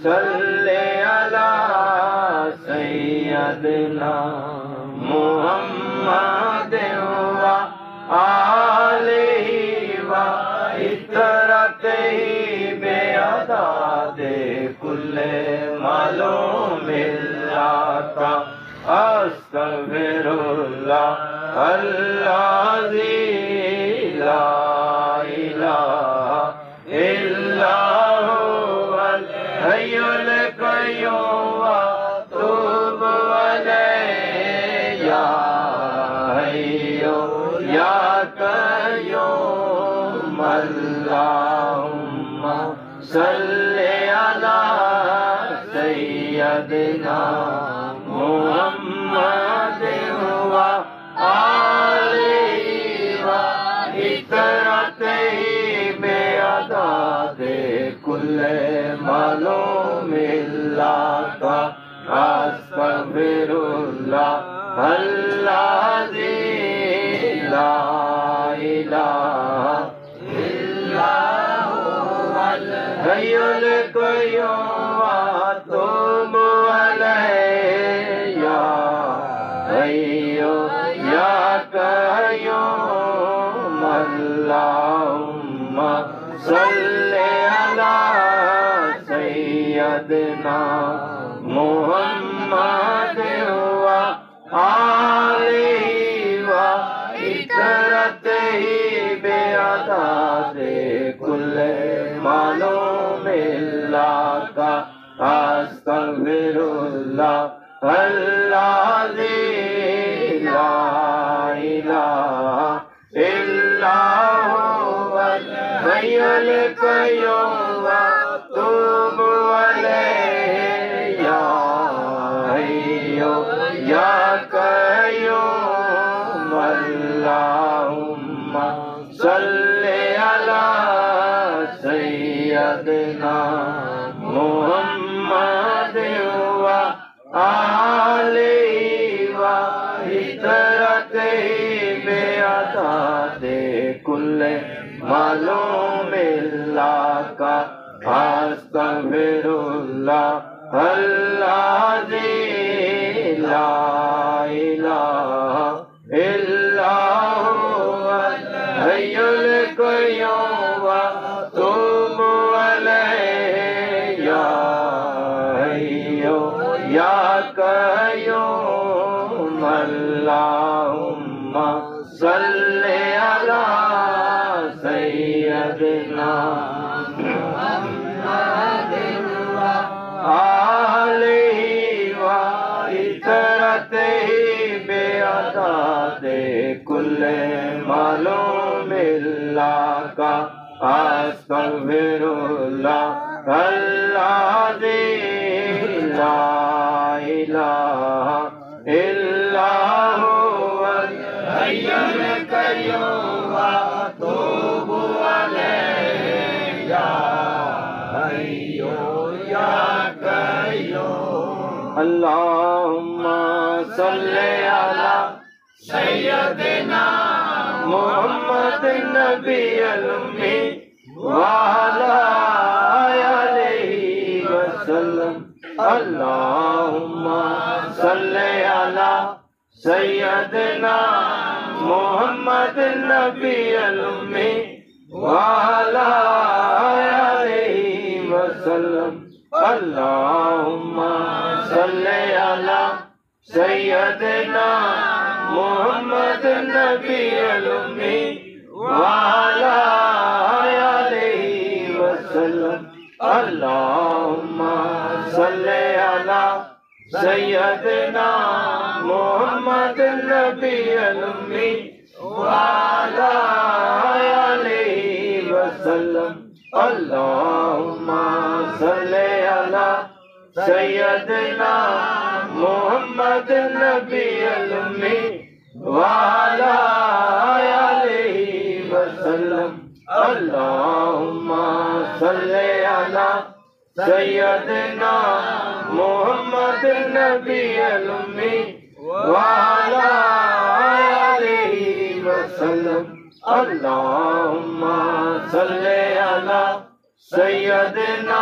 सल्ले अला सय्यदना मुहम्मद व आलिहि व इतरतिहि बेअदादे कुल्ले मालूमिल्लाह अस्तगफिरुल्लाह अल्लाज़ी ला इलाहा इल्ला हुवल हय्युल क़य्यूम व तूबु अलैहि या हय्यु या क़य्यूम अल्लाहुम्मा सल्लि अला सय्यदिना मुहम्मद व आलिहि व इतरतिहि बेअदादे कुल्ले मालूमिल्लाह अस्तगफिरुल्लाह अल्लाज़ी ला इलाहा इल्ला हुवल हय्युल क़य्यूम व तूबु अलैहि या हय्यु या क़य्यूम अल्लाहुम्मा सल्लि अला सय्यदिना मुहम्मद व आलिहि व इतरतिहि बेअदादे कुल्ले मालूमिल्लाह अस्तगफिरुल्लाह अल्लाज़ी ला इलाहा इल्ला हुवल हय्युल क़य्यूम व तूबु अलैहि या हय्यु या क़य्यूम अल्लाहुम्मा सल्लि अला सय्यदिना मुहम्मद व आलिहि व इतरतिहि बेअदादे कुल्ले मालूमिल्लाह अस्तगफिरुल्लाह अल्लाज़ी ला इलाहा इल्ला हुवल हय्युल क़य्यूम व तूबु अलैहि या हय्यु या क़य्यूम अल्लाहुम्मा सल्लि अला सय्यदिना मुहम्मद व आलिहि व इतरतिहि बेअदादे कुल्ले मालूमिल्लाह अस्तगफिरुल्लाह अल्लाज़ी ला इलाहा इल्ला हुवल हय्युल क़य्यूम व तूबु अलैहि या हय्यु या क़य्यूम अल्लाहुम्मा सल्लि अला सय्यदिना मुहम्मद नबिय्युल उम्मी व अला आलिहि वसल्लम अल्लाहुम्मा सल्लि अला सय्यदिना मुहम्मद नबिय्युल उम्मी व अला आलिहि वसल्लम अल्लाहुम्मा सल्लि अला सय्यदिना मुहम्मद नबिय्युल उम्मी व अला आलिहि वसल्लम अल्लाहुम्मा सल्लि अला सय्यदिना मुहम्मद नबिय्युल उम्मी व अला आलिहि वसल्लम अल्लाहुम्मा सल्लि अला सय्यदिना मुहम्मद नबिय्युल उम्मी व अला आलिहि वसल्लम अल्लाहुम्मा सल्लि अला सय्यदिना मुहम्मद नबिय्युल उम्मी व अला आलिहि वसल्लम अल्लाहुम्मा सल्लि अला सय्यदिना